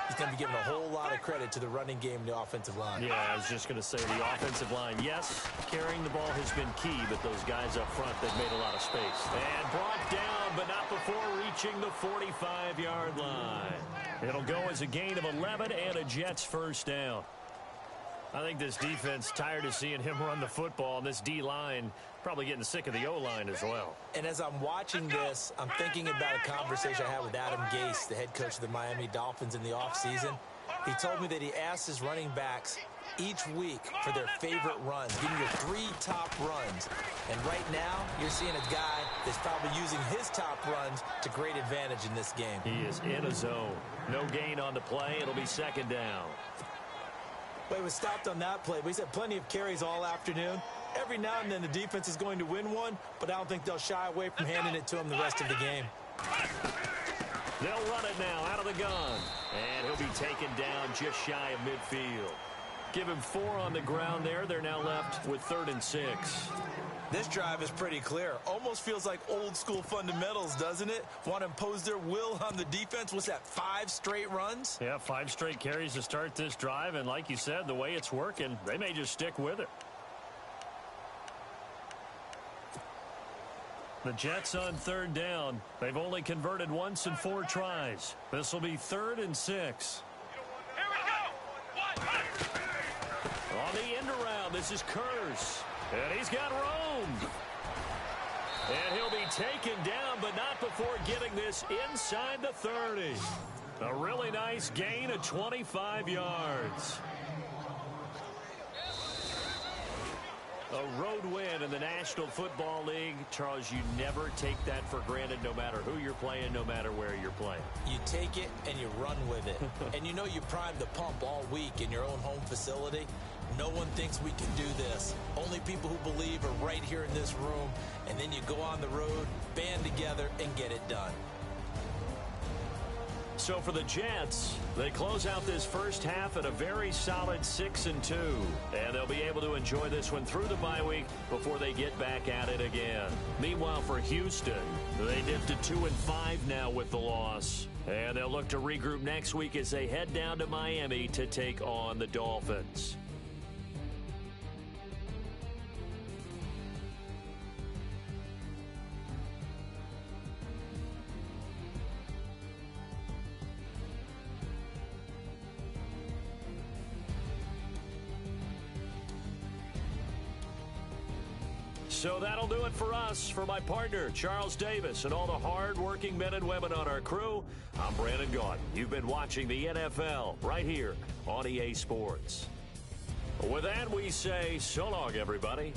is going to be giving a whole lot of credit to the running game and the offensive line. Yeah, I was just going to say the offensive line. Yes, carrying the ball has been key, but those guys up front, they've made a lot of space. And brought down, but not before reaching the 45-yard line. It'll go as a gain of 11 and a Jets first down. I think this defense tired of seeing him run the football, and this D-line probably getting sick of the O-line as well. And as I'm watching this, I'm thinking about a conversation I had with Adam Gase, the head coach of the Miami Dolphins in the offseason. He told me that he asked his running backs each week for their favorite runs. Give me your 3 top runs. And right now, you're seeing a guy that's probably using his top runs to great advantage in this game. He is in a zone. No gain on the play. It'll be 2nd down. But he was stopped on that play. But he's had plenty of carries all afternoon. Every now and then the defense is going to win one, but I don't think they'll shy away from handing it to him the rest of the game. They'll run it now out of the gun. And he'll be taken down just shy of midfield. Give him 4 on the ground there. They're now left with 3rd and 6. This drive is pretty clear. Almost feels like old-school fundamentals, doesn't it? Want to impose their will on the defense. What's that, 5 straight runs? Yeah, 5 straight carries to start this drive. And like you said, the way it's working, they may just stick with it. The Jets on 3rd down. They've only converted once in 4 tries. This will be 3rd and 6. Here we go. On the end around, this is Kurz. And he's got room. And he'll be taken down, but not before getting this inside the 30. A really nice gain of 25 yards. A road win in the National Football League. Charles, you never take that for granted, no matter who you're playing, no matter where you're playing. You take it and you run with it. And you know you primed the pump all week in your own home facility. No one thinks we can do this. Only people who believe are right here in this room. And then you go on the road, band together, and get it done. So for the Jets, they close out this first half at a very solid 6-2. And they'll be able to enjoy this one through the bye week before they get back at it again. Meanwhile, for Houston, they dipped to 2-5 now with the loss. And they'll look to regroup next week as they head down to Miami to take on the Dolphins. So that'll do it for us. For my partner, Charles Davis, and all the hard-working men and women on our crew, I'm Brandon Gaudin. You've been watching the NFL right here on EA Sports. With that, we say so long, everybody.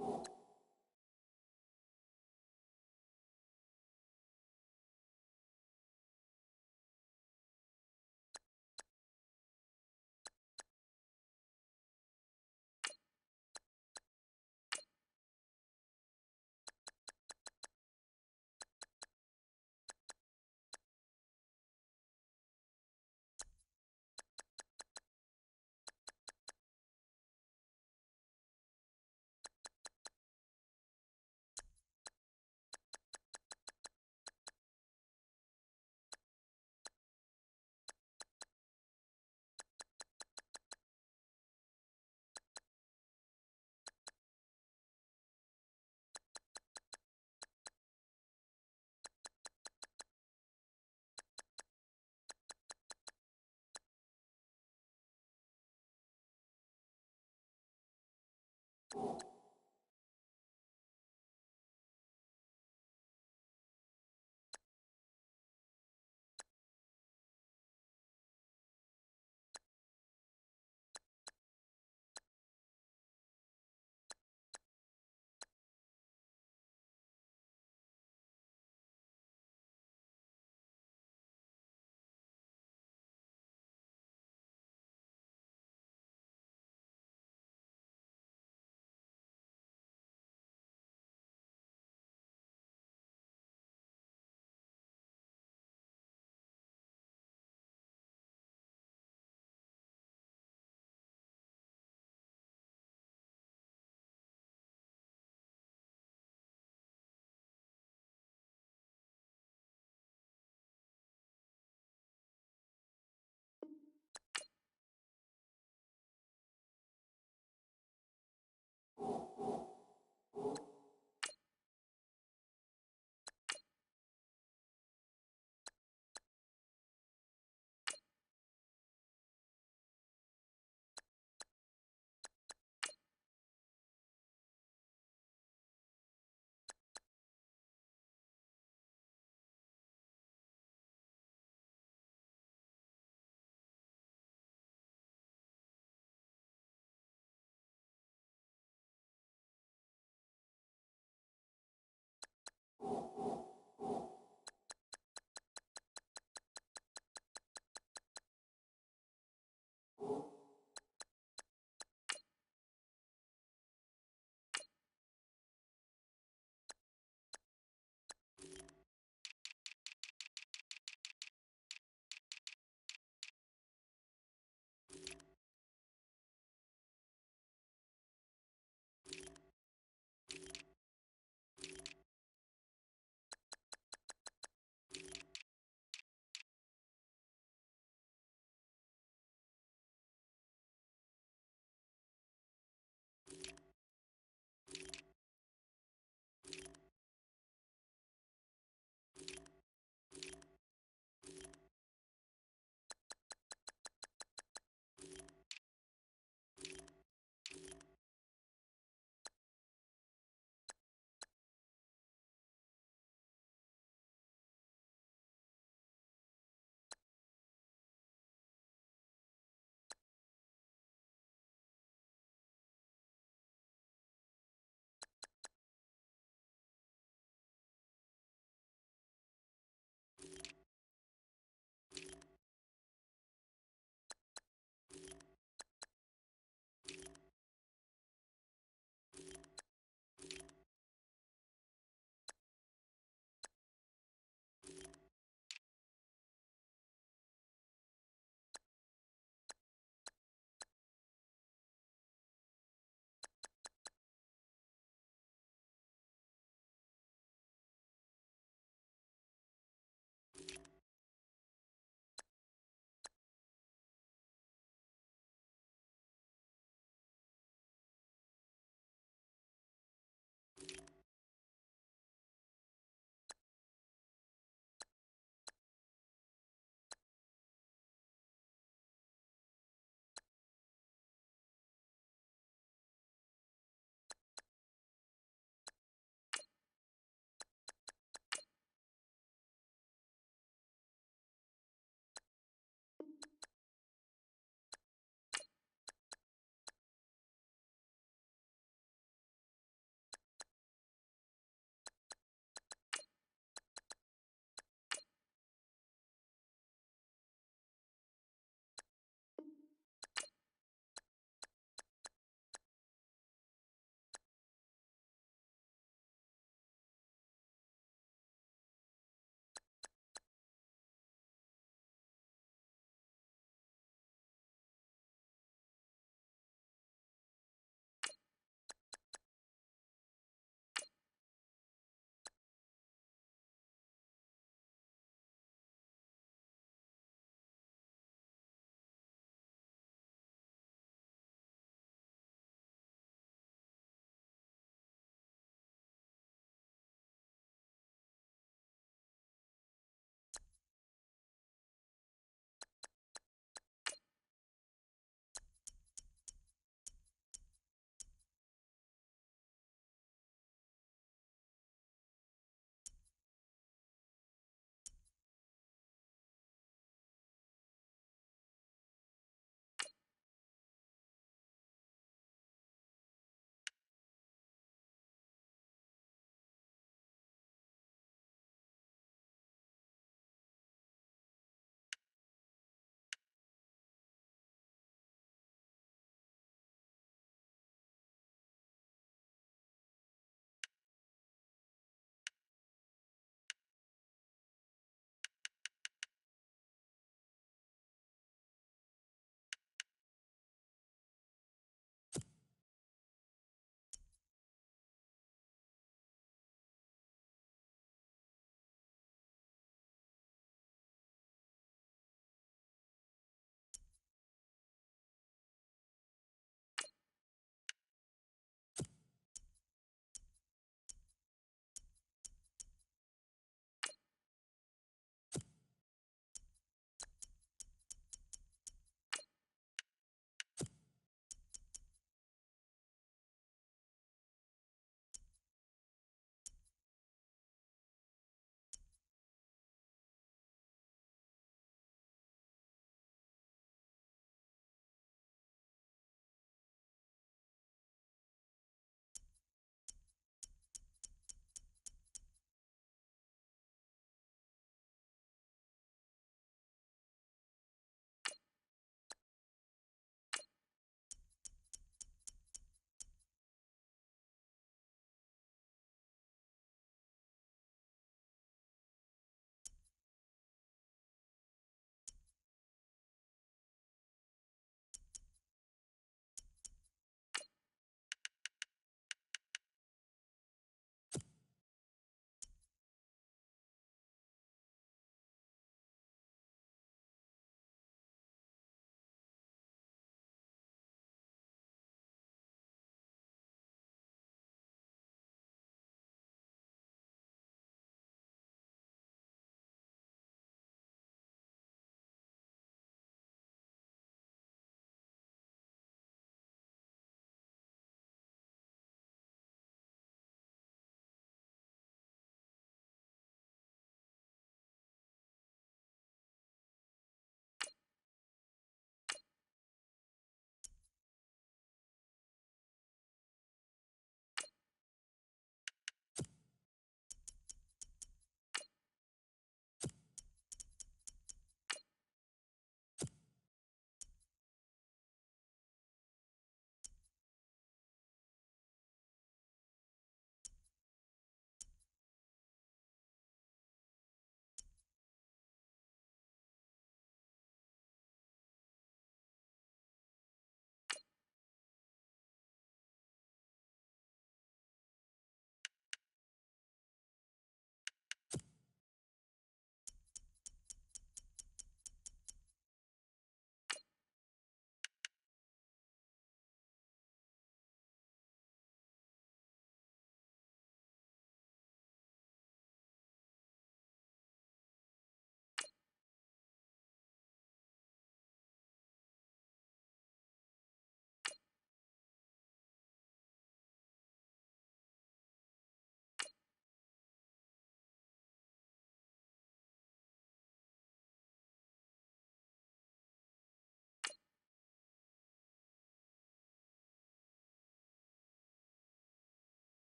You